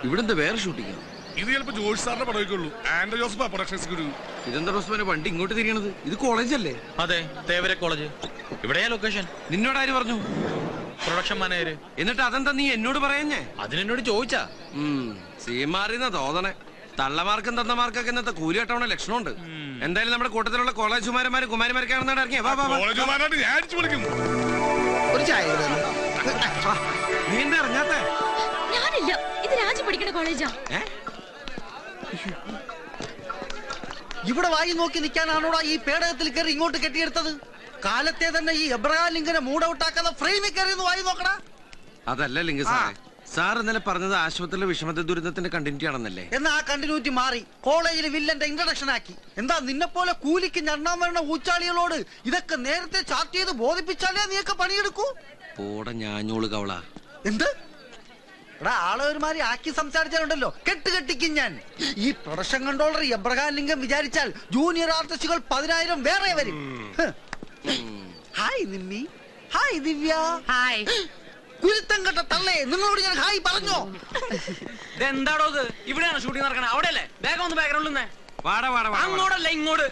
ഇവിടുന്ന് വേറെ ഷൂട്ടിംഗ്. ഇത് ചിലപ്പോ ജോഷ് സാറിന്റെ പടമൊക്കെയുള്ളൂ. ആൻഡ്രോ ജോസഫ് പ്രൊഡക്ഷൻ എക്സിക്യൂട്ടീവ്. ഇതെന്താ റോസ്മാനെ വണ്ടി ഇങ്ങോട്ട് തിരിയണത്? ഇത് കോളേജല്ലേ? അതെ, തേവര കോളേജ്. ഇവിടെയാ ലൊക്കേഷൻ. നിന്നോട് ആര് പറഞ്ഞു? Production manager. എന്നിട്ട് അതെന്താ നീ എന്നോട് പറയുന്നേ? അതിനെന്നോട് ചോദിച്ചാ. സീമാറിന്ന തോന്നണേ. തള്ളമാർക്കും തന്നമാർക്കൊക്കെ ഇന്നത്തെ കൂലി കെട്ടവണ ലക്ഷണമുണ്ട്. എന്തായാലും നമ്മുടെ കൂട്ടത്തിലുള്ള കോളേജ് കുമാരിമാരൊക്കെയാണെന്നാണ് ഇറങ്ങിയ. ഒരു ചായ നീ എന്താ ഇറങ്ങാത്ത? ഞാനില്ല, ഇത് രാജു പഠിക്കുന്ന കോളേജാ. ഇവിടെ വായി നോക്കി നിൽക്കാനാണോടാ ഈ പേടകത്തിൽ കയറി ഇങ്ങോട്ട് കെട്ടിയെടുത്തത്? കാലത്തെ തന്നെ ഈ എബ്രഹാം ലിങ്കനെ മൂഡ് ഔട്ടാക്കാതെ ഫ്രെയിമിൽ കയറി വായി നോക്കടാ. അതല്ല ലിംഗ സാറേ, സാർ ഇന്നലെ പറഞ്ഞത് ആശുപത്രിയിലെ വിഷമത്തെ ദുരിതത്തിന്റെ കണ്ടിന്യൂറ്റി ആണെന്നല്ലേ? എന്നാ ആ കണ്ടിന്യൂറ്റി മാറി കോളേജിൽ വില്ലന്റെ ഇൻട്രഡക്ഷൻ ആക്കി. എന്താ നിന്നെ പോലെ കൂലിക്ക് ഞണ്ണാൻ വരുന്ന ഊച്ചാളികളോട് ഇതൊക്കെ നേരത്തെ ചാർട്ട് ചെയ്ത് ബോധിപ്പിച്ചാലേ നീയൊക്കെ പണിയെടുക്കൂ. പോടെ ഞാഞ്ഞോള് കവള. എന്ത് എടാ, ആളെ ഒരുമാതിരി ആക്കി സംസാരിച്ചാലുണ്ടല്ലോ കെട്ടിക്കും ഞാൻ. ഈ പ്രൊഡക്ഷൻ കൺട്രോളർ എബ്രഹാം ലിംഗം വിചാരിച്ചാൽ ജൂനിയർ ആർട്ടിസ്റ്റുകൾ 10,000 വേറെ വരും. ഹായ് നിമ്മി. ഹായ് ദിവ്യ. ഹായ്. കുരുത്തം കെട്ട തള്ളേ, നിങ്ങളോട് ഞാൻ ഹായ് പറഞ്ഞോ? എന്താടോ ഇത്? ഇവിടെയാണ് ഷൂട്ടിംഗ് നടക്കണേ. അവിടെയല്ലേ? വേഗം ഒന്ന് ബാക്ക്ഗ്രൗണ്ടിൽ നിന്ന്. അങ്ങോട്ടല്ല ഇങ്ങോട്ട്.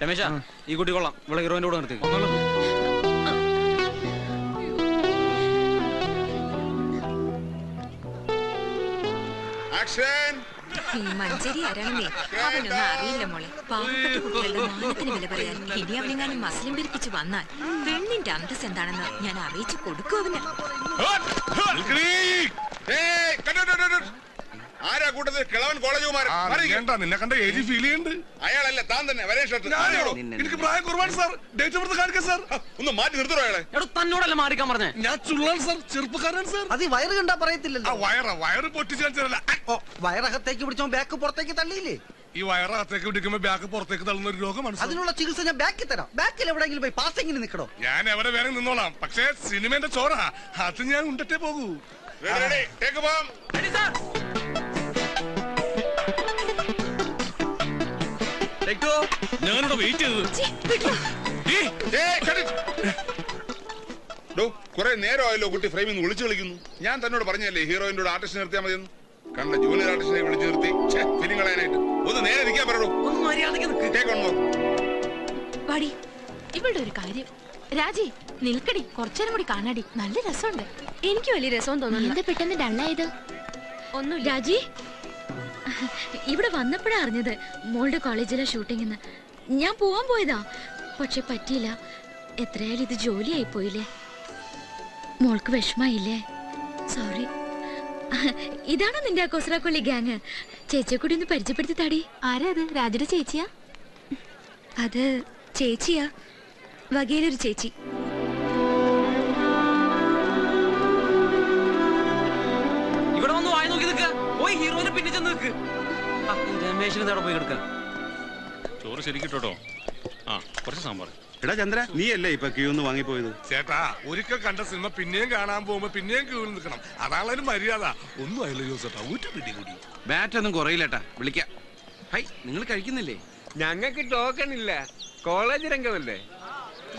രമേശ, ഈ കുട്ടി കൊള്ളാം. ഇവിടെ ഹീറോയിന്റെ കൂടെ നിർത്തി. ഈ മഞ്ചേരി ആരാണെന്നേ അവനൊന്നും അറിയില്ല മോളെ. പാവപ്പെട്ട കുട്ടികളുടെ മാനത്തിന് വില പറയാൻ ഇനി അവനെങ്ങാനും മസ്ലിം പിരിപ്പിച്ച് വന്നാൽ പെണ്ണിന്റെ അന്തസ് എന്താണെന്ന് ഞാൻ അറിയിച്ചു കൊടുക്കും അവന്. ആരാ കൂട്ടത്തിൽ കിളവൻ കോളേജ് നിന്നെ കണ്ട ഏജ് ഫീൽ ചെയ്യുന്നുണ്ട്. അയാളല്ല, താൻ തന്നെ. എനിക്ക് പ്രായം കുറവാണ് സാർ. ഡേറ്റ് ഓഫ് ബർത്ത് കാണിക്കാം സാർ. ഒന്ന് മാറ്റി നിർത്തണോ അയാളെ? തന്നോടല്ല മാറിക്കാൻ പറഞ്ഞേ. ഞാൻ ചുള്ളാണ് സാർ, ചെറുപ്പക്കാരൻ സാർ. അത് വയറ് കണ്ടാ പറയത്തില്ലല്ലോ. വയറ് പൊട്ടിച്ചല്ല. വയറകത്തേക്ക് പിടിച്ചോ ബാക്ക് പുറത്തേക്ക് തള്ളിയില്ലേ? ഈ വയറകത്തേക്ക് പിടിക്കുമ്പോ ബാക്ക് പുറത്തേക്ക് തള്ളുന്ന ഒരു രോഗമാണ്. അതിനുള്ള ചികിത്സ ഞാൻ ബാക്കിൽ തരാം. ബാക്കിൽ എവിടെയെങ്കിലും പോയി പാസിംഗിന് നിൽക്കണോ? ഞാൻ എവിടെ വേറെ നിന്നോളാം. പക്ഷേ സിനിമന്റെ ചോറ അത് ഞാൻ ഉണ്ടേ പോകൂ. ഞാനിവിടെ വെയിറ്റ് കുറെ നേരമായല്ലോ കുട്ടി ഫ്രെയിമിൽ നിന്ന് വിളിച്ചു കളിക്കുന്നു. ഞാൻ തന്നോട് പറഞ്ഞല്ലേ ഹീറോയിന്റെ കൂടെ ആർട്ടിസ്റ്റ് നിർത്തിയാൽ മതിയെന്ന്. കണ്ട ജൂനിയർ ആർട്ടിസ്റ്റിനെ വിളിച്ചു നിർത്തി ഫിലിം കളയാനായിട്ട്. ഒന്ന് നേരെ നിൽക്കാൻ പറയൂ. ഇവളുടെ ഒരു കാര്യം. രാജി നിൽക്കടി, കുറച്ചേരം കൂടി കാണാടി. നല്ല രസമുണ്ട്. എനിക്ക് വലിയ രസം തോന്നുന്നു. എന്താ പെട്ടെന്ന് ഡള്ളായത്? ഒന്നും. രാജി ഇവിടെ വന്നപ്പോഴാ അറിഞ്ഞത് മോളുടെ കോളേജിലെ ഷൂട്ടിംഗ്. ഞാൻ പോവാൻ പോയതാ, പക്ഷെ പറ്റിയില്ല. എത്രയായാലും ഇത് ജോലിയായി പോയില്ലേ. മോൾക്ക് വിഷമായില്ലേ? സോറി. ഇതാണോ നിന്റെ കൊസ്രാക്കൊള്ളി ഗ്യാങ്? ചേച്ചിയെ കൂടി ഒന്ന് പരിചയപ്പെടുത്തി താടി. ആരാ അത്? രാജയുടെ ചേച്ചിയാ? അത് ചേച്ചിയാ, വകയിലൊരു ചേച്ചി. ഇവിടെ വന്ന് വായി നോക്കി നിൽക്കുക. പോയി ഹീറോയിനെ പിന്നെ ചെന്ന് നിൽക്ക്. രമേശിന് നേടെ പോയി കിടക്കുക. ചോറ് ശരിക്കിട്ടോ. ആ, കുറച്ച് സാമ്പാർ. എടാ ചന്ദ്ര, നീ അല്ലേ ഇപ്പൊ ക്യൂ ഒന്ന് വാങ്ങിപ്പോയത്? ചേട്ടാ, ഒരിക്കൽ കണ്ട സിനിമ പിന്നെയും കാണാൻ പോകുമ്പോ പിന്നെയും ക്യൂവിൽ നിൽക്കണം. അതാണൊരു മര്യാദ. ഒന്നും ആയില്ല ജോസേട്ടാ, ഊറ്റി പിടി കൂടി. ബാറ്റ് ഒന്നും കുറയില്ലട്ടാ, വിളിക്കാം. ഹൈ, നിങ്ങൾ കഴിക്കുന്നില്ലേ? ഞങ്ങൾക്ക് ടോക്കൺ ഇല്ല, കോളേജ് രംഗമല്ലേ.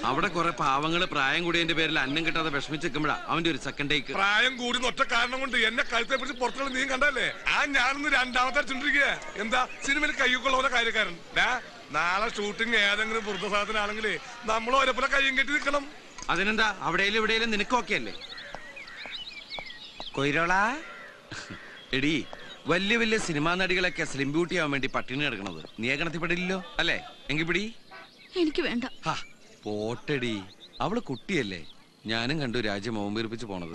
അവിടെ കുറെ പാവങ്ങള് പ്രായം കൂടിയതിന്റെ പേരിൽ അന്നം കിട്ടാതെ വിഷമിച്ചിരിക്കുമ്പോഴാ അവന്റെ ഒരു സെക്കൻഡ് ടേക്ക്. പ്രായം കൂടി ഒറ്റ കാരണം കൊണ്ട് എന്നെ കഴുത്തെ പിടിച്ച് പുറത്തുള്ള നീ കണ്ടല്ലേ? ഞാനൊന്ന് രണ്ടാമത്തെ അടിച്ചോണ്ടിരിക്കുക. എന്താ സിനിമയിൽ കയ്യൊക്കെയുള്ള കാര്യക്കാരൻ. നാളെ ഷൂട്ടിംഗ് ഏതെങ്കിലും വൃദ്ധസാധനാണെങ്കിലേ നമ്മൾ ഒരേപോലെ കയ്യും കെട്ടി നിൽക്കണം. അതിനെന്താ, അവിടെയും ഇവിടെയും നിനക്കൊക്കെ അല്ലേ കൊയിരോളാ? എടി, വലിയ വലിയ സിനിമാ നടികളൊക്കെ സ്ലിം ബ്യൂട്ടി ആവാൻ വേണ്ടി പട്ടിണി കിടക്കണത് നീ ഗണത്തിൽപ്പെടില്ലല്ലോ അല്ലേ? എങ്കിൽ പിടി. എനിക്ക് വേണ്ട. പോട്ടടി, അവള് കുട്ടിയല്ലേ. ഞാനും കണ്ടു രാജ്യം മോമ്പീർപ്പിച്ച് പോണത്.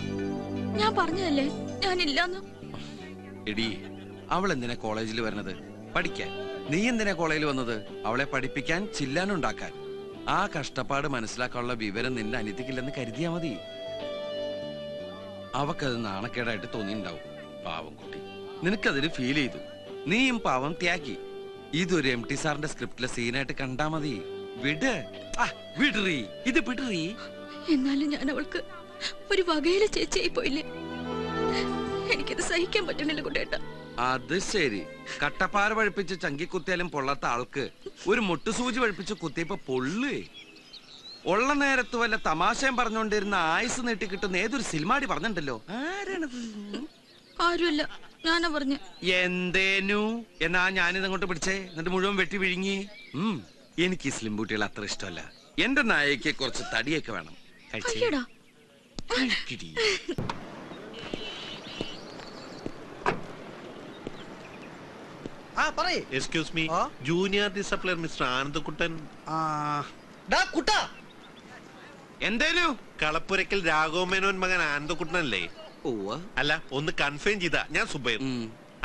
ഞാൻ പറഞ്ഞതല്ലേ ഞാനില്ലാന്ന്. എടി, അവൾ എന്തിനാ കോളേജിൽ വരുന്നത്? പഠിക്കാൻ. നീ എന്തിനാ കോളേജിൽ വന്നത്? അവളെ പഠിപ്പിക്കാൻ, ചില്ലാനുണ്ടാക്കാൻ. ആ കഷ്ടപ്പാട് മനസ്സിലാക്കാനുള്ള വിവരം നിന്റെ അനിയത്തിക്കില്ലെന്ന് കരുതിയാ മതി. അവക്കത് നാണക്കേടായിട്ട് തോന്നിണ്ടാവും. പാവം കുട്ടി, നിനക്കതിന് ഫീൽ ചെയ്തു. നീയും പാവം ത്യാഗി. ഇതൊരു MT സാറിന്റെ സ്ക്രിപ്റ്റിലെ സീനായിട്ട് കണ്ടാ മതി. വിട്, വിടറി, ഇത് വിടറി. എന്നാലും ഞാൻ അവൾക്ക് ഒരു വകയിലെ ചേച്ചിയായി പോയില്ലേ. എനിക്കത് സഹിക്കാൻ പറ്റണില്ല കുട്ടേട്ട. അത് ശരി, കട്ടപ്പാറ പഴിപ്പിച്ച് ചങ്കി കുത്തിയാലും പൊള്ളാത്ത ആൾക്ക് ഒരു മുട്ടുസൂചി പഴിപ്പിച്ച് കുത്തിയപ്പോ പൊള്ളേ. ഉള്ള നേരത്ത് വല്ല തമാശയും പറഞ്ഞുകൊണ്ടിരുന്ന ആയുസ് നീട്ടി കിട്ടുന്ന ഏതൊരു സിനിമാടി പറഞ്ഞിട്ടുണ്ടല്ലോ. ആരാണത്? ആരുമില്ല, ഞാനാ പറഞ്ഞു. എന്തേനു എന്നാ ഞാനിതങ്ങോട്ട് പിടിച്ചേ, എന്നിട്ട് മുഴുവൻ വെട്ടി വിഴുങ്ങി. എനിക്ക് സ്ലിം ബൂട്ടികൾ അത്ര ഇഷ്ടമല്ല. എന്റെ നായക്ക് കുറച്ച് തടിയൊക്കെ വേണം. അയ്യടാ. Excuse me, junior disciple mister Anandakkuttan. എന്തേനു? കളപ്പുരക്കൽ രാഘവമേനോൻ മകൻ ആനന്ദക്കുട്ടനല്ലേ? അല്ല, ഒന്ന് കൺഫേം ചെയ്താ. ഞാൻ Zubair.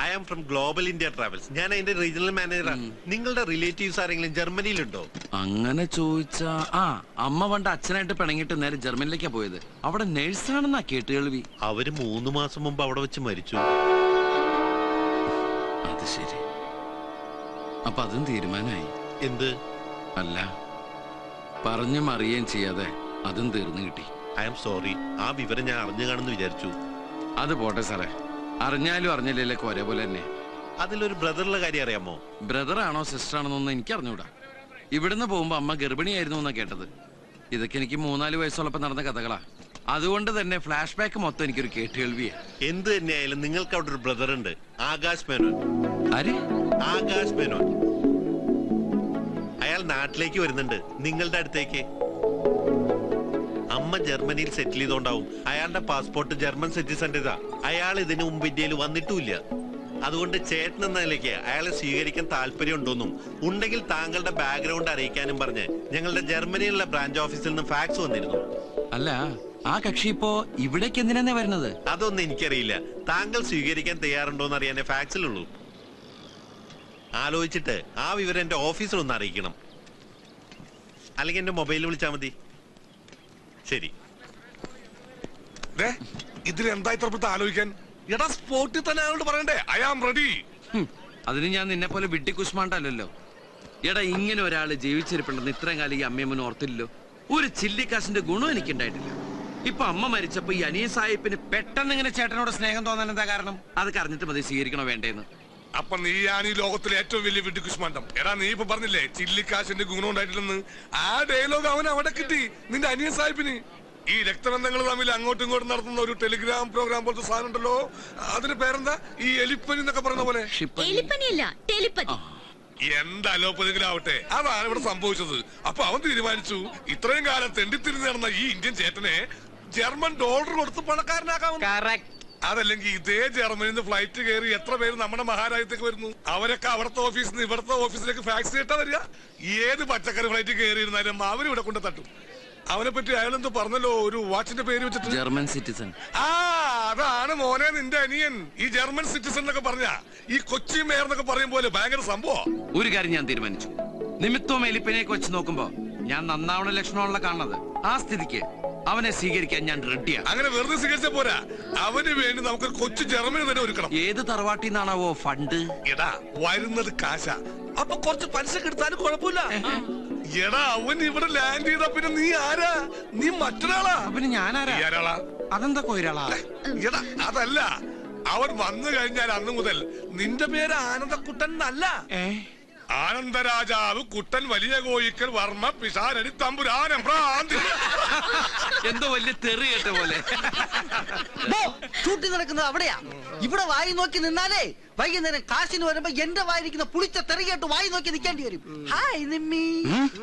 I am from global India travels. ഞാൻ അതിന്റെ റീജിയണൽ മാനേജറാണ്. നിങ്ങളുടെ റിലേറ്റീവ്സ് ആരെങ്കിലും ജർമ്മനിയിലുണ്ടോ? അങ്ങനെ ചോദിച്ചാ അമ്മ പണ്ട് അച്ഛനായിട്ട് പിണങ്ങിട്ട് നേരെ ജർമ്മനിലേക്കാ പോയത്. അവിടെ നേഴ്സാണെന്നാ കേട്ട് കേൾവി. അവര് 3 മാസം മുമ്പ് അവിടെ വെച്ച് മരിച്ചു. അത് ശരി. അപ്പൊ അതും തീരുമാനമായി. എന്ത്? അല്ല, പറഞ്ഞും അറിയുകയും ചെയ്യാതെ അതും തീർന്നു കിട്ടി. I am sorry. ആ വിവരം ഞാൻ അറിഞ്ഞു കാണുന്നു വിചാരിച്ചു. അത് പോട്ടെ സാറേ, അറിഞ്ഞാലും അറിഞ്ഞില്ലേക്ക് ഒരേപോലെ തന്നെ. അതിലൊരു ബ്രദറിന്റെ കാര്യം അറിയാമോ? ബ്രദറാണോ സിസ്റ്റർ ആണെന്നൊന്നും എനിക്ക് അറിഞ്ഞൂടാ. ഇവിടുന്ന് പോകുമ്പോ അമ്മ ഗർഭിണിയായിരുന്നു എന്നാ കേട്ടത്. ഇതൊക്കെ എനിക്ക് 3-4 വയസ്സുള്ളപ്പോ നടന്ന കഥകളാ. അതുകൊണ്ട് തന്നെ ഫ്ലാഷ് ബാക്ക് മൊത്തം എനിക്കൊരു കേട്ടുകേൾവിയാ. എന്ത് തന്നെയായാലും നിങ്ങൾക്ക് അവിടെ ഒരു ബ്രദർ ഉണ്ട്, ആകാശ് മേനോൻ. ആര്? ആകാശ് മേനോൻ. അയാൾ നാട്ടിലേക്ക് വരുന്നുണ്ട്, നിങ്ങളുടെ അടുത്തേക്ക്. അമ്മ ജർമ്മനിയിൽ സെറ്റിൽ ചെയ്തോണ്ടാവും അയാളുടെ പാസ്പോർട്ട് ജർമ്മൻ സിറ്റിസന്റേതാ. അയാൾ ഇതിനു മുമ്പ് ഇന്ത്യയിൽ വന്നിട്ടുമില്ല. അതുകൊണ്ട് ചേട്ടൻ എന്ന നിലയ്ക്ക് അയാളെ സ്വീകരിക്കാൻ താല്പര്യം ഉണ്ടോന്നും ഉണ്ടെങ്കിൽ താങ്കളുടെ ബാക്ക്ഗ്രൗണ്ട് അറിയിക്കാനും പറഞ്ഞ് ഞങ്ങളുടെ ജർമ്മനിയിലുള്ള ബ്രാഞ്ച് ഓഫീസിൽ നിന്ന് ഫാക്സ് വന്നിരുന്നു. അല്ല, ആ കക്ഷി ഇപ്പോ ഇവിടേക്ക് എന്തിനാ വരുന്നത്? അതൊന്നും എനിക്കറിയില്ല. താങ്കൾ സ്വീകരിക്കാൻ തയ്യാറുണ്ടോന്ന് അറിയാനേ ഫാക്സിലുള്ളൂ. ആലോചിച്ചിട്ട് ആ വിവരം എന്റെ ഓഫീസിലൊന്ന് അറിയിക്കണം. അല്ലെങ്കിൽ എന്റെ മൊബൈലിൽ വിളിച്ചാൽ മതി. ശരി. ഇതിലെന്താ ഇത്ര ആലോചിക്കാൻ? എടാ, സ്പോട്ടിൽ തന്നെ അയാളോട് പറയണ്ടേ ഐ ആം റെഡി. അതിന് ഞാൻ നിന്നെ പോലെ വിഡ്ഢി കുഷ്മാണ്ടല്ലോ. എടാ, ഇങ്ങനെ ഒരാള് ജീവിച്ചിരിപ്പുണ്ടെന്ന് ഇത്രയും കാലം ഈ അമ്മയമ്മന് ഓർത്തില്ലല്ലോ. ഒരു ചില്ലിക്കാശിന്റെ ഗുണം എനിക്കുണ്ടായിട്ടില്ല. ഇപ്പൊ അമ്മ മരിച്ചപ്പോ ഈ അനിയ സാഹിബിന് പെട്ടെന്ന് ഇങ്ങനെ ചേട്ടനോട് സ്നേഹം തോന്നാൻ എന്താ കാരണം? അതൊക്കെ അറിഞ്ഞിട്ട് മതി സ്വീകരിക്കണോ വേണ്ടേന്ന്. അപ്പൊ നീയാണ് ഈ ലോകത്തിലെ ഏറ്റവും വലിയ വിഡ്ഢിക്കുഷ്മാണ്ടം. എടാ, നീ ഇപ്പൊ പറഞ്ഞില്ലേ ചില്ലിക്കാശിന്റെ ഗുണം ഉണ്ടായിട്ടില്ലെന്ന്? ആ ഡയലോഗ് അവൻ അവിടെ കിട്ടി, നിന്റെ അനിയൻ സാഹിബിന്. ഈ രക്തബന്ധങ്ങൾ തമ്മിൽ അങ്ങോട്ടും ഇങ്ങോട്ടും നടത്തുന്ന ഒരു ടെലിഗ്രാം പ്രോഗ്രാം പോലത്തെ സാധനം ഉണ്ടല്ലോ, അതിന് പേരെന്താ? ഈ എലിപ്പനി എന്നൊക്കെ പറയുന്ന പോലെ. എന്താ അലോപ്പതെങ്കിലും ആവട്ടെ, അതാണ് ഇവിടെ സംഭവിച്ചത്. അപ്പൊ അവൻ തീരുമാനിച്ചു ഇത്രയും കാലം തെണ്ടിത്തിരിഞ്ഞ് നടന്ന ഈ ഇന്ത്യൻ ചേട്ടനെ ജർമ്മൻ ഡോളർ കൊടുത്ത് പണക്കാരനാക്കാമെന്ന്. അതല്ലെങ്കിൽ ഇതേ ജർമ്മനിയിൽ നിന്ന് ഫ്ലൈറ്റ് കയറി എത്ര പേര് നമ്മുടെ മഹാരാജ്യത്തേക്ക് വരുന്നു? അവരൊക്കെ അവിടുത്തെ ഓഫീസിൽ നിന്ന് ഇവിടുത്തെ ഓഫീസിലേക്ക് ഫാക്സ് ചെയ്തിട്ടാ വരിക. ഏത് പച്ചക്കറി ഫ്ലൈറ്റ് കയറിയിരുന്നാലും അവര് ഇവിടെ കൊണ്ട് തട്ടും. അവനെ പറ്റി അയാളെന്ത് പറഞ്ഞല്ലോ, ഒരു വാച്ചിന്റെ പേര് വെച്ചിട്ട് ജർമ്മൻ സിറ്റിസൺ. അതാണ് മോനെ നിന്റെ അനിയൻ. ഈ ജർമ്മൻ സിറ്റിസൺ എന്നൊക്കെ പറഞ്ഞ ഈ കൊച്ചി മേയർ എന്നൊക്കെ പറയും പോലെ ഭയങ്കര സംഭവം. ഒരു കാര്യം ഞാൻ തീരുമാനിച്ചു. നിമിത്തവും എലിപ്പനെയൊക്കെ വെച്ച് നോക്കുമ്പോ ഞാൻ നന്നാവണ ലക്ഷണമാണല്ലോ കാണുന്നത്. ആ സ്ഥിതിക്ക് അവനെ സ്വീകരിക്കാൻ ഞാൻ റെഡിയാണ്. അങ്ങനെ വെറുതെ സ്വീകരിച്ച പോരാ, അവന് വേണ്ടി നമുക്ക് കൊച്ചു ജർമ്മനി തന്നെ ഒരുക്കണം. ഏത് തറവാട്ടിൽ നിന്നാണാവോ ഫണ്ട്? എടാ, വരുന്നത് കാശ, അപ്പൊ കുറച്ച് പലിശ എടുത്താലും കുഴപ്പമില്ല. എടാ, അവൻ ഇവിടെ ലാൻഡ് ചെയ്താ പിന്നെ നീ ആരാ? നീ മറ്റൊരാളാ. പിന്നെ ഞാനാരാ? അതെന്താ കൊയിരാളാ? എടാ, അതല്ല, അവൻ വന്നു കഴിഞ്ഞാൽ അന്ന് മുതൽ നിന്റെ പേര് ആനന്ദക്കുട്ടൻ എന്നല്ല, ആനന്ദരാജാവ് കുട്ടൻ വലിയ കോയിക്കൽ വർമ്മ പിഷാരടി തമ്പുരാനം ഭ്രാന്തി. എന്തോ വലിയ തെറി കേട്ട പോലെ. ഷൂട്ടിംഗ് നടക്കുന്നത് അവിടെയാ. ഇവിടെ വായി നോക്കി നിന്നാലേ വൈകുന്നേരം കാശിന് വരുമ്പോ എന്റെ വായിരിക്കുന്ന പുളിച്ച തെറി കേട്ട് വായി നോക്കി നിൽക്കേണ്ടി വരും. ഹായ് നിമ്മി.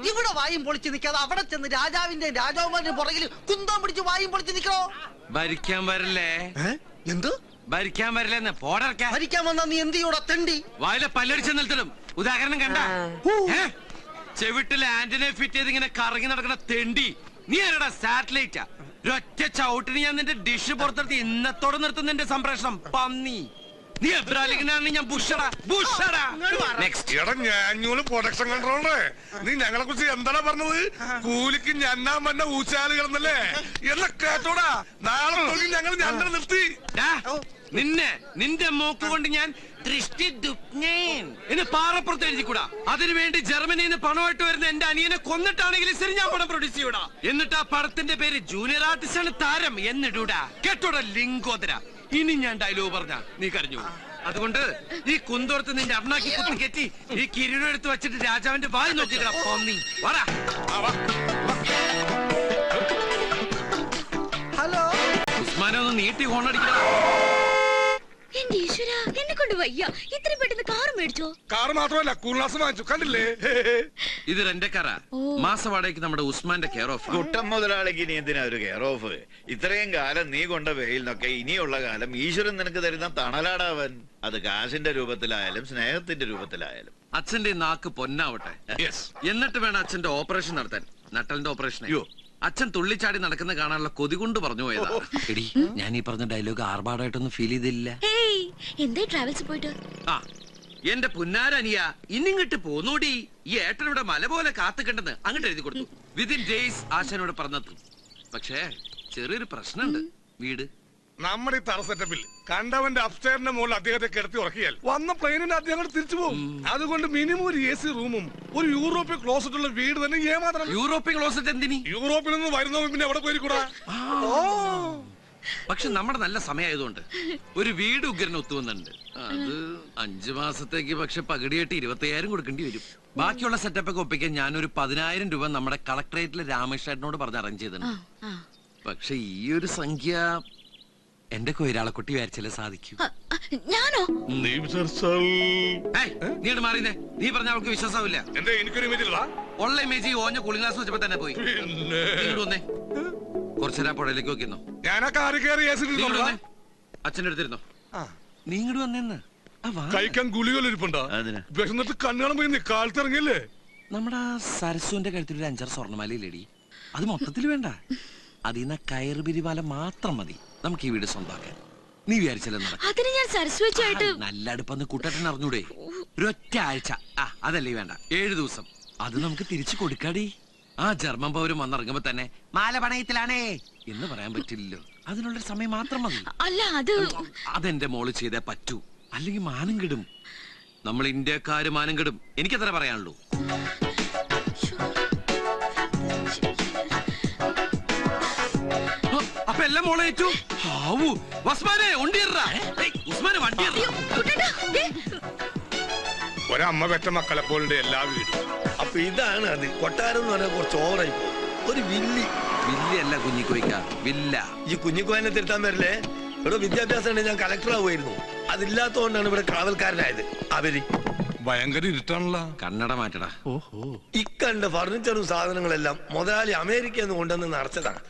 ഇവിടെ വായും പൊളിച്ച് നിൽക്കാതെ അവിടെ ചെന്ന് രാജാവിന്റെ രാജാവുമാരുടെ പുറകിൽ കുന്തം പിടിച്ച് വായും പൊളിച്ച് നിൽക്കണോ? ഭരിക്കാൻ വരില്ലേ? എന്ത് ഭരിക്കാൻ വരില്ലെന്ന്? പോടർക്കാൻ ഭരിക്കാൻ വന്നാ നീ എന്ത് ചെയ്യൂടാ തെണ്ടി? വായിലെ പല്ലടിച്ച് നിർത്തണം. ഉദാഹരണം കണ്ട ചെവിട്ടില് ആന്റിനെ ഫിറ്റ് ചെയ്ത് ഇങ്ങനെ കറങ്ങി നടക്കുന്ന തെണ്ടി. നീ ആരടാ? സാറ്റലൈറ്റാ? ഒറ്റ ചവിട്ടിന് ഞാൻ നിന്റെ ഡിഷ് പുറത്തെടുത്ത് ഇന്നത്തോടെ നിർത്തുന്ന നിന്റെ സംപ്രേഷണം. പന്നി നീ എബ്രാലിംഗനാണ്, ഞാൻ ബുഷടാ. പ്രൊഡക്ഷൻ കൺട്രോളറെ, നീ ഞങ്ങളെ കുറിച്ച് എന്താണ് പറഞ്ഞത്? കൂലിക്ക് ഞന്നാൻ വന്ന ഊച്ചാല് കിടന്നല്ലേ എന്ന് കേട്ടോടാ. നാളെ ഞങ്ങൾ ഞങ്ങൾ നിർത്തി. നിന്റെ മൂക്ക് കൊണ്ട് ഞാൻ എന്ന് പാറപ്പുറത്ത് എഴുതിക്കൂടാ. അതിനുവേണ്ടി ജർമ്മനിയിൽ നിന്ന് പണമായിട്ട് വരുന്ന എന്റെ അനിയനെ കൊന്നിട്ടാണെങ്കിലും ശരി ഞാൻ പണം പ്രൊഡ്യൂസ് ചെയ്യൂടാ. എന്നിട്ട് ആ പടത്തിന്റെ പേര് ജൂനിയർ ആർട്ടിസ്റ്റ് ആണ് താരം എന്നിടൂടാ. കേട്ടോടാ ലിംഗോദര. ഇനി ഞാൻ ഡയലോഗ് പറഞ്ഞ നീ കരഞ്ഞു. അതുകൊണ്ട് ഈ കുന്തോർത്ത് നിന്റെ അണ്ണാക്കി കുത്തി കെറ്റി ഈ കിരീടം എടുത്ത് വെച്ചിട്ട് രാജാവിന്റെ വായി നോക്കിക്കടാ. പന്നി വാടാ. ഉസ്മാനെ ഒന്ന് നീട്ടി ഹോണടിക്കണം. എന്റെ ഈശ്വര, എന്നെ കൊണ്ട് വയ്യ. ഇത്രയും പെട്ടെന്ന് കാർ മേടിച്ചോ? കാർ മാത്രമല്ല, കൂൾനാസ് വാങ്ങിച്ചു. കണ്ടില്ലേ? ഇത് റെന്റക്കാരാ. മാസവാടകയ്ക്ക് നമ്മുടെ ഉസ്മാന്റെ കെയർ ഓഫ്. കുട്ടം മുതലാളിക്ക് ഇനി എന്തിനാ ഒരു കെയർ ഓഫ്? ഇത്രയും കാലം നീ കൊണ്ട വെയിൽ നിന്നൊക്കെ ഇനിയുള്ള കാലം ഈശ്വരൻ നിനക്ക് തരുന്ന തണലാടാവൻ. അത് കാശിന്റെ രൂപത്തിലായാലും സ്നേഹത്തിന്റെ രൂപത്തിലായാലും. അച്ഛന്റെ നാക്ക് പൊന്നാവട്ടെ. എന്നിട്ട് വേണം അച്ഛന്റെ ഓപ്പറേഷൻ നടത്താൻ. നട്ടലിന്റെ ഓപ്പറേഷൻ. അച്ഛൻ തുള്ളിച്ചാടി നടക്കുന്ന കാണാനുള്ള കൊതി കൊണ്ട് പറഞ്ഞു പോയതാ. എടി, ഞാൻ ഈ പറഞ്ഞ ഡയലോഗ് ആർഭാടായിട്ടൊന്നും ഫീൽ ചെയ്തില്ല. എന്തേ ട്രാവൽസ് പോയിട്ട്? ആ, എന്റെ പുന്നാരനിയ ഇന്നിങ്ങോട്ട് പോന്നോടി. ഈ ഏട്ടൻ ഇവിടെ മല പോലെ കാത്തുകണ്ടെന്ന് അങ്ങോട്ട് എഴുതി കൊടുത്തു. വിതിൻ ഡേയ്സ് ആശാനോട് പറഞ്ഞെത്തും. പക്ഷേ ചെറിയൊരു പ്രശ്നമുണ്ട്. വീട് നമ്മുടെ ഈ തറ സെറ്റപ്പിൽ കണ്ടവന്റെ അപ്സ്റ്റേറിന്റെ മുകളിൽ അദ്ദേഹത്തെ കിടത്തി ഉറക്കിയാൽ വന്ന പ്ലെയിനിന് അദ്ദേഹം തിരിച്ചു പോകും. അതുകൊണ്ട് മിനിമം ഒരു AC റൂമും ഒരു യൂറോപ്യൻ ക്ലോസറ്റ് ഉള്ള വീട് തന്നെ ഏമാത്രം. European closet എന്തിനി? യൂറോപ്പിൽ നിന്ന് വരുന്നവൻ പിന്നെ എവിടെ പോയിരിക്കൂടാ? പക്ഷെ നമ്മുടെ നല്ല സമയമായതുകൊണ്ട് ഒരു വീട് ഉഗ്രന് ഒത്തുവന്നുണ്ട്. അത് 5 മാസത്തേക്ക്. പക്ഷെ പകുതിയായിട്ട് 25,000 കൊടുക്കേണ്ടി വരും. ബാക്കിയുള്ള സെറ്റപ്പ് ഒക്കെ ഒപ്പിക്കാൻ ഞാനൊരു 10,000 രൂപ നമ്മുടെ കളക്ടറേറ്റിലെ രാമേഷേട്ടനോട് പറഞ്ഞ് അറേഞ്ച് ചെയ്തിട്ടുണ്ട്. പക്ഷെ ഈ ഒരു സംഖ്യ എന്റെ കൊയിരാളക്കുട്ടി വിചാരിച്ചാലേ സാധിക്കൂ. ഞാനോ? നീ മാറിയേ. നീ പറഞ്ഞ അവൾക്ക് വിശ്വാസമില്ല. എന്താ എനിക്കൊരു ഇമേജ് ഉള്ള ഇമേജ് ഓഞ്ഞ കൂളിംഗ് ഗ്ലാസ് വെച്ചപ്പോ തന്നെ പോയി. വന്നേ, കുറച്ചേരാ പുഴയിലേക്ക് നോക്കിന്നോ. അച്ഛൻ്റെ അടുത്തിരുന്നോ. നീ ഇങ്ങോട്ട് വന്നേന്ന്. കഴിക്കാൻ ഗുളികളിരിപ്പുണ്ടോ? വിശന്നിട്ട് കണ്ണാളം പോയി കാലത്തിറങ്ങിയല്ലേ. നമ്മുടെ സരസുവിന്റെ കഴുത്തിൽ ഒരു 5-6 സ്വർണ്ണമാലയില്ലേടി. അത് മൊത്തത്തിൽ വേണ്ട. അതിന്ന് കയറ് പിരിമാല മാത്രം മതി നമുക്ക് ഈ വീട് സ്വന്തമാക്കാൻ. നീ വിചാരിച്ചല്ലോ നല്ല അടുപ്പന്ന് കൂട്ടട്ടൻ അറിഞ്ഞൂടെ? ഒരൊറ്റ ആഴ്ച. അതല്ലേ വേണ്ട, 7 ദിവസം. അത് നമുക്ക് തിരിച്ചു കൊടുക്കാടി. ആ ജർമ്മൻ പൗരം വന്നിറങ്ങുമ്പോ തന്നെ മാല പണയത്തിലാണേ എന്ന് പറയാൻ പറ്റില്ലല്ലോ. അതിനുള്ളൊരു സമയം മാത്രം മതി. അതെന്റെ മോള് ചെയ്തേ പറ്റൂ. അല്ലെങ്കിൽ മാനം കെടും. നമ്മൾ ഇന്ത്യക്കാര് മാനം കെടും. എനിക്കത്ര പറയാനുള്ളൂ. അപ്പൊ എല്ലാം മോളെ ഏറ്റു. ഉസ്മാനെ ഉസ്മാനെ വണ്ടി. ഒരമ്മ പെറ്റ മക്കളെ പോലുണ്ട് എല്ലാ വീടും. അപ്പൊ ഇതാണ് അത്. കൊട്ടാരം എന്ന് പറഞ്ഞാൽ കുറച്ച് ഓവറായി പോകും. ഒരു വില്ലി. വില്ലല്ല കുഞ്ഞിക്കോയ്ക്ക, വില്ല. ഈ കുഞ്ഞിക്കോയനെ തിരുത്താൻ വരില്ലേ? ഇവിടെ വിദ്യാഭ്യാസം ഉണ്ടെങ്കിൽ ഞാൻ കളക്ടർ ആവുമായിരുന്നു. അതില്ലാത്തതുകൊണ്ടാണ് ഇവിടെ കാവൽക്കാരനായത്. അവര് ഭയങ്കര ഇരുട്ടാണല്ലോ. കണ്ണട മാറ്റടാ. ഇക്കണ്ട ഫർണിച്ചറും സാധനങ്ങളെല്ലാം മുതലാളി അമേരിക്കയിൽ നിന്ന് കൊണ്ടുവന്ന് നിറച്ചതാണ്.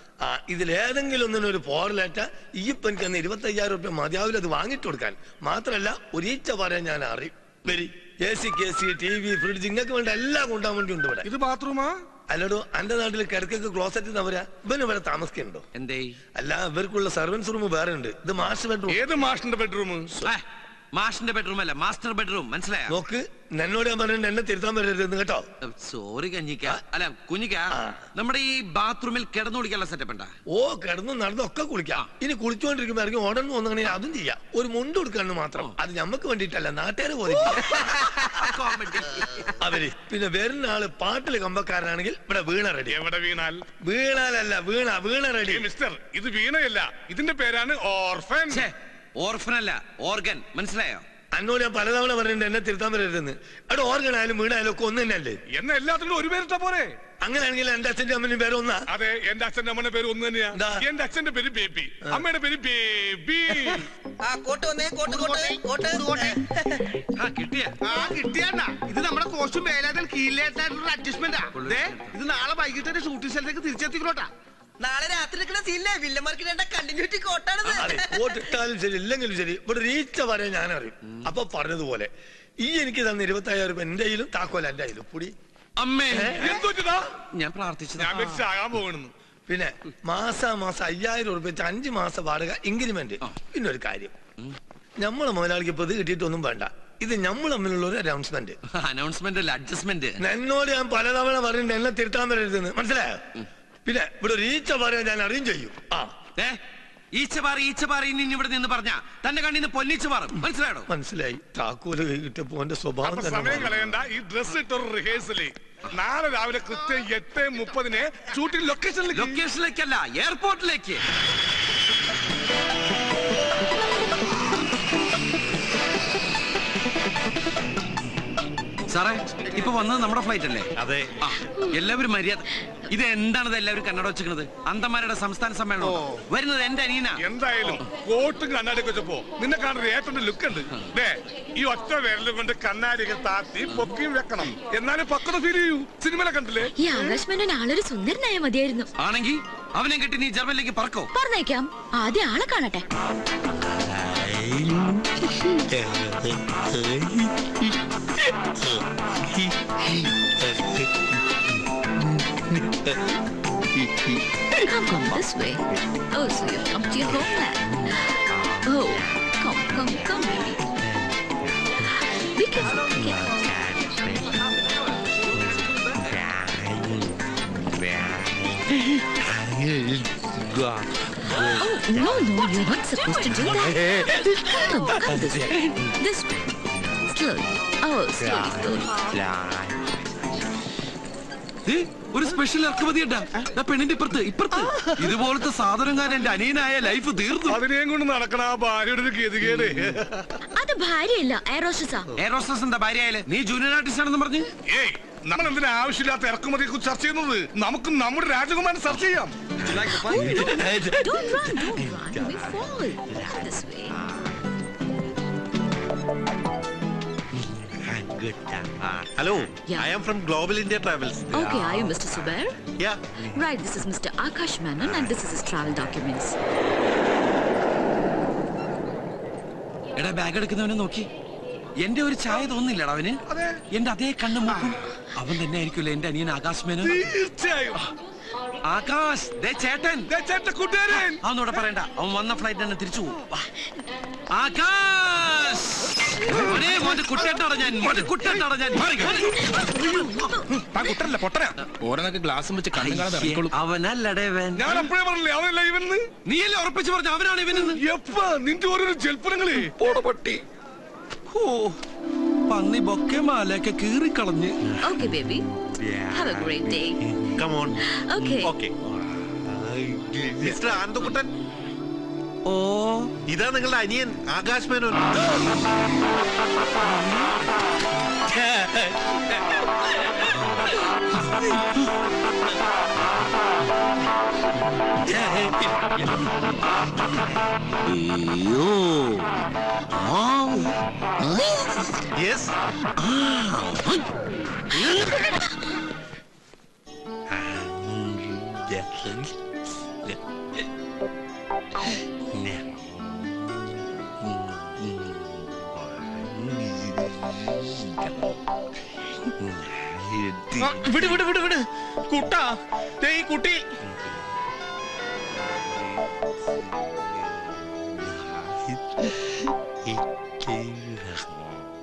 ഇതിലേതെങ്കിലും ഒന്നിനൊരു പോറലേറ്റ ഈപ്പ എനിക്ക് 25,000 രൂപ മതിയാവില്ല അത് വാങ്ങിട്ട് കൊടുക്കാൻ. മാത്രല്ല ഒരീച്ച പറയാൻ ഞാൻ അറിയും. വരി AC, KC, TV, ഫ്രിഡ്ജ് ഇങ്ങക്ക് വേണ്ട എല്ലാം കൊണ്ടാൻ വേണ്ടി ഉണ്ട് ഇവിടെ. ഇത് ബാത്റൂമാ? അല്ലടോ, അന്റെ നാട്ടിൽ കിടക്കൊക്കെ ക്ലോസറ്റ് നവരാ. ഇവന് ഇവിടെ താമസിക്കുന്നുണ്ടോ? എന്തേ? അല്ല, ഇവർക്കുള്ള സർവൻസ് റൂം വേറെ ഉണ്ട്. ഇത് മാസ്റ്റർ ബെഡ്റൂം. ഏത് മാഷിന്റെ ബെഡ്റൂം? മാഷിന്റെ ബെഡ്റൂം അല്ല, മാസ്റ്റർ ബെഡ്റൂം. മനസ്സിലായോ? നോക്ക്, എന്നോട് ഞാൻ പറഞ്ഞിട്ട് എന്നെ തിരുത്താൻ വരരുതെന്ന് കേട്ടോ. സോറി കഞ്ഞിക്ക. അല്ല കുഞ്ഞിക്ക, നമ്മുടെ ഈ ബാത്റൂമിൽ കിടന്നു കുളിക്കാനുള്ള സെറ്റപ്പ് ഉണ്ടാ? ഓ, കിടന്നു നടന്നൊക്കെ കുളിക്കാം. ഇനി കുളിച്ചോണ്ടിരിക്കുമ്പോ ഇറങ്ങി ഓടണം തോന്നുകയാണെങ്കിൽ അതും ചെയ്യാം. ഒരു മുണ്ട് കൊടുക്കാന്ന് മാത്രം. അത് ഞമ്മക്ക് വേണ്ടിട്ടല്ല, നാട്ടുകാര് പോയി. അവര് പിന്നെ വരുന്ന ആള് പാട്ടില് കമ്പക്കാരനാണെങ്കിൽ ഇവിടെ വീണ റെഡി. എവിടെ വീണാൽ? വീണാലല്ല, വീണ റെഡി. മിസ്റ്റർ, ഇത് വീണയല്ല, ഇതിന്റെ പേരാണ് ഓർഫൻ. ഓർഫനല്ല, ഓർഗൻ. മനസ്സിലായോ? അന്നോട് ഞാൻ പലതവണ പറഞ്ഞിട്ടുണ്ട് എന്നെ തിരുത്താൻ വരരുതെന്ന്. അവിടെ ഓർഗൻ ആയാലും വീണായാലും ഒക്കെ ഒന്ന് തന്നെയല്ലേ? എന്നെ എല്ലാത്തിനും ഒരു പേരിട്ടാ പോരെ? അങ്ങനെയാണെങ്കിൽ എന്റെ അച്ഛന്റെ അമ്മന്റെ പേര് ഒന്നാ? അതെ, എന്റെ അച്ഛന്റെ അമ്മന്റെ പേര് ഒന്ന് തന്നെയാ. എന്റെ അച്ഛന്റെ പേര് ബേബി, അമ്മയുടെ പേര് ബേബി. ഇത് നമ്മുടെ കോസ്റ്റ്യൂം മേലാതൽ കീഴിലായിട്ടുള്ള അഡ്ജസ്റ്റ്മെന്റാ. ഇത് നാളെ വൈകിട്ട് ഷൂട്ടിംഗ് സ്ഥലത്തേക്ക് തിരിച്ചെത്തിക്കോട്ടാ. നാളെ രാത്രി സീനിലെ വില്ലന്മാർക്ക് കണ്ടിന്യൂറ്റി കോട്ടാണത്. കോട്ടിട്ടാലും ശരി ഇല്ലെങ്കിലും ശരി ഇവിടെ റീച്ച വരെ ഞാൻ അറിയും. അപ്പൊ പറഞ്ഞതുപോലെ ഈ എനിക്ക് തന്ന 25,000 രൂപ എന്റെ കയ്യിലും താക്കോല എന്റെ കയ്യിലും കൂടി. അമ്മേ, ഞാൻ പ്രാർത്ഥിച്ചതാകാൻ പോകുന്നു. പിന്നെ മാസം 5,000 രൂപ വെച്ച് 5 മാസം വാടക ഇൻക്രിമെന്റ്. പിന്നെ ഒരു കാര്യം, നമ്മളെ മുതലാളിക്ക് ഇപ്പൊ ഇത് കിട്ടിയിട്ടൊന്നും വേണ്ട. ഇത് നമ്മൾ തമ്മിലുള്ള ഒരു അനൗൺസ്മെന്റ്. അഡ്ജസ്റ്റ്മെന്റ്. എന്നോട് ഞാൻ പലതവണ പറഞ്ഞിട്ടുണ്ട് എന്നെ തിരുത്താൻ വരരുതെന്ന്. മനസ്സിലായോ? പിന്നെ ഇവിടെ ഒരു ഈച്ച പറയാൻ ഞാൻ അറിയും ചെയ്യും. ഇവിടെ നിന്ന് പറഞ്ഞ തന്റെ കണ്ണിന്ന് പൊന്നിച്ച് മാറും. മനസ്സിലായോ? മനസ്സിലായി. താക്കോല് കിട്ടിയപ്പോ എന്റെ സ്വഭാവം സമയം കളയണ്ട. ഈ ഡ്രസ് ഇട്ടൊരു റിഹേഴ്സല് നാളെ രാവിലെ കൃത്യം 8:30 ഷൂട്ടിംഗ് ലൊക്കേഷനിലേക്കല്ല, എയർപോർട്ടിലേക്ക്. സാറേ, ഇപ്പൊ വന്നത് നമ്മുടെ ഫ്ലൈറ്റ് അല്ലേ? അതെ. എല്ലാവരും മര്യാദ. ഇത് എന്താണത് എല്ലാവരും കണ്ണട വെച്ചിരിക്കുന്നത്? അന്തമാരുടെ സംസ്ഥാന സമ്മേളനം വരുന്നത് എന്റെ അനിയനാ. എന്തായാലും കോട്ടും കണ്ണാടിയൊക്കെ വെച്ചപ്പോ നിന്നെ കാണുന്ന ഏറ്റവും ലുക്ക് ഉണ്ട്. ഈ ഒറ്റ വിരലും കൊണ്ട് കണ്ണാടിയൊക്കെ താത്തി പൊക്കിയും വെക്കണം, എന്നാലും പക്വത ഫീൽ ചെയ്യൂ. സിനിമയിലെ കണ്ടില്ലേ? ഈ ആകാശ് മേനോൻ ആളൊരു സുന്ദരനായ മതിയായിരുന്നു. ആണെങ്കിൽ അവനെ കിട്ടി നീ ജർമ്മനിലേക്ക് പറക്കോ? പറഞ്ഞേക്കാം, ആദ്യം ആളെ കാണട്ടെ. Come this way. Oh, so you've come to your homeland. Oh, come, baby. Be careful, be careful. Oh, no, you're not supposed to do that. Come this way. This way. Slowly. Oh, slowly. ഒരു special ഇറക്കുമതി പെണ്ണിന്റെ ഇപ്പുറത്ത് ഇതുപോലത്തെ സാധനങ്ങൾ എന്റെ അനിയനായ life തീർന്നു. അതിനെയും കൊണ്ട് നടക്കണ ആ ഭാര്യയുടെ ഒരു ഗതികേട്. അത് ഭാര്യയല്ല, എയറോസ്റ്റസാ. എയറോസ്റ്റസ് എന്താ ഭാര്യയായാലേ? നീ ജൂനിയർ ആർട്ടിസ്റ്റ് ആണെന്ന് പറഞ്ഞു. നമ്മൾ എന്തിനാ ആവശ്യമില്ലാത്ത ഇറക്കുമതിയെ കുറിച്ച് ചർച്ച ചെയ്യുന്നത്? നമുക്ക് നമ്മുടെ രാജകുമാരൻ ചർച്ച ചെയ്യാം. Don't run. We fall. This way. Hello, yeah. I am from Global India Travels. Okay, are you Mr. Subair? Yeah. Right, this is Mr. Akash Menon and this is his travel documents. എടാ bag എടുക്കുന്നവനെ നോക്കി എന്റെ ഒരു ചായ തോന്നില്ലടാ അവന്. എന്റെ അതേ കണ്ണു മൂക്കും അവൻ തന്നെ ആയിരിക്കുമല്ലോ എന്റെ അനിയൻ ആകാശ് മേനോൻ. തീർച്ചയായും. ആകാശ്, ചേട്ടൻ കൂട്ടുകാരൻ. അവനോട് പറയണ്ട, അവൻ വന്ന ഫ്ലൈറ്റ് തന്നെ തിരിച്ചു പോകും. ആകാശ്, അവനല്ലടേ ഞാൻ അപ്പോഴേ പറഞ്ഞില്ലേ അവനല്ല ഇവന്ന്. നീയല്ലേ ഉറപ്പിച്ച് പറഞ്ഞ അവനാണ് ഇവനെന്ന്. എപ്പ നിന്റെ ഓരോരോ ജൽപ്പനങ്ങളെ പട്ടി. പന്നി ബൊക്കെ മാലയൊക്കെ കീറിക്കളഞ്ഞ്. Okay, baby. Have a great day. Come on. Okay. Okay. Mr. Anandakuttan. ഓ, ഇതാ നിങ്ങളുടെ അനിയൻ ആകാശ് മേനോൻ. Yes. വിട് കുട്ടാ, ഈ കുട്ടി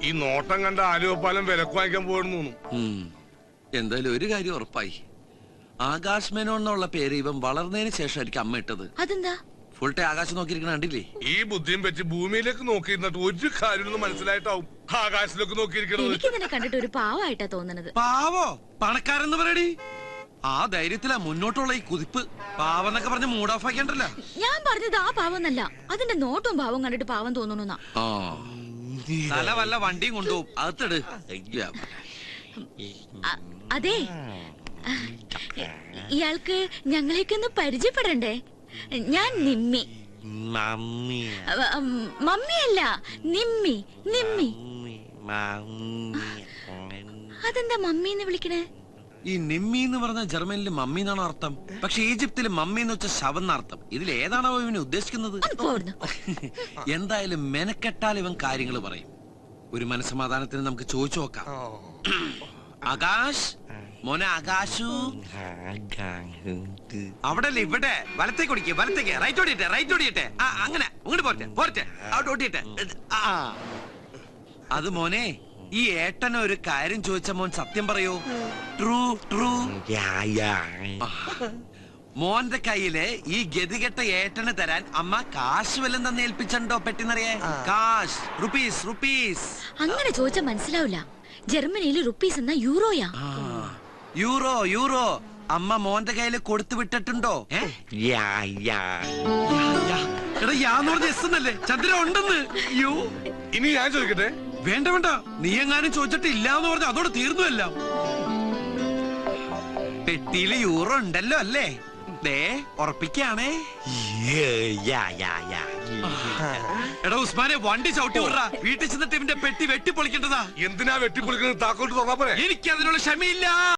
ഈ നോട്ടം കണ്ട ആലുവപ്പാലം വിലക്ക് വാങ്ങിക്കാൻ പോയിരുന്നു. എന്തായാലും ഒരു കാര്യം ഉറപ്പായി, ആകാശ് മേനോൻ എന്നുള്ള പേര് ഇവൻ വളർന്നതിന് ശേഷമായിരിക്കും അമ്മ ഇട്ടത്. അതെന്താ? ഫുൾ ടൈം ആകാശം നോക്കിയിരിക്കണ കണ്ടില്ലേ? ഈ ബുദ്ധിയും വെച്ച് ഭൂമിയിലേക്ക് നോക്കിയിരുന്നിട്ട് ഒരു കാര്യം മനസ്സിലായിട്ടാവും ആകാശത്തിലേക്ക് നോക്കിയിരിക്കണത്. എനിക്ക് ഇതിനെ കണ്ടിട്ട് ഒരു പാവായിട്ടാ തോന്നുന്നത്. പാവോ? പണക്കാരെന്ന് പറയടി. ആ ധൈര്യത്തിലാ മുന്നോട്ടുള്ള ഈ കുതിപ്പ്. പാവെന്നൊക്കെ പറഞ്ഞ് മൂഡ് ഓഫ് ആക്കിയണ്ടല്ലോ. ഞാൻ പറഞ്ഞത് ആ പാവന്നല്ല, അതിന്റെ നോട്ടും പാവം കണ്ടിട്ട് പാവം തോന്നുന്നു. തല വല്ല വണ്ടിയും കൊണ്ടുപോകും, അകത്തിട്. അതെ, ഇയാൾക്ക് ഞങ്ങളേക്കൊന്ന് പരിചയപ്പെടണ്ടേ? ഞാൻ നിമ്മി. മമ്മിയല്ല, നിമ്മി. അതെന്താ മമ്മി എന്ന് വിളിക്കണേ? ഈ നിമ്മി എന്ന് പറഞ്ഞ ജർമ്മനിൽ മമ്മി എന്നാണ് അർത്ഥം. പക്ഷെ ഈജിപ്തിൽ മമ്മി എന്ന് വെച്ച ശവം എന്നർത്ഥം. ഇതിൽ ഏതാണോ ഇവന് ഉദ്ദേശിക്കുന്നത്? എന്തായാലും മെനക്കെട്ടാൽ ഇവൻ കാര്യങ്ങൾ പറയും. ഒരു മനസ്സമാധാനത്തിന് നമുക്ക് ചോദിച്ചു നോക്കാം. ആകാശ്, മോനെ ആകാശു, അവിടെ അല്ലേ ഇവിടെ? വലത്തേക്ക് ഓടിക്കേ, വലത്തേക്ക്. റൈറ്റ് ഓടിയട്ടെ. അങ്ങനെ അങ്ങോട്ട് പോരട്ടെ, അവിടെ ഓടിയട്ടെ. അത് മോനെ, ഈ ഏട്ടനെ ഒരു കാര്യം ചോദിച്ച മോൻ സത്യം പറയൂ. ട്രൂ. മോന്റെ കയ്യില് ഈ ഗതികെട്ട ഏട്ടന് തരാൻ അമ്മ കാശ് വല്ലതും തന്നെ ഏൽപ്പിച്ചോ? പെട്ടിന്നറിയേ, കാശ്, റുപ്പീസ്. അങ്ങനെ ചോദിച്ചാ മനസ്സിലാവില്ല. ജർമ്മനിയിൽ റുപ്പീസ് എന്നാ യൂറോയാ. യൂറോ അമ്മ മോന്റെ കയ്യില് കൊടുത്തു വിട്ടിട്ടുണ്ടോ? ചന്ദ്ര ഉണ്ടെന്ന്. ഇനി ഞാൻ ചോദിക്കട്ടെ? വേണ്ട, നീ എങ്ങാനും ചോദിച്ചിട്ട് ഇല്ലാന്ന് പറഞ്ഞ അതോടെ തീർന്നു എല്ലാം. പെട്ടിയില് യൂറോ ഉണ്ടല്ലോ അല്ലേ? ദേ ഉറപ്പിക്കാണേ. എടാ ഉസ്മാനെ വണ്ടി ചവിട്ടി വിടറാ. വീട്ടിൽ ചെന്നിട്ട് ഇവന്റെ പെട്ടി വെട്ടിപ്പൊളിക്കേണ്ടതാ. എന്തിനാ വെട്ടിപ്പൊളിക്കുന്നത്? താക്കോട്ട് തുറന്നാ പോരെ. എനിക്ക് അതിനുള്ള ക്ഷമയില്ല.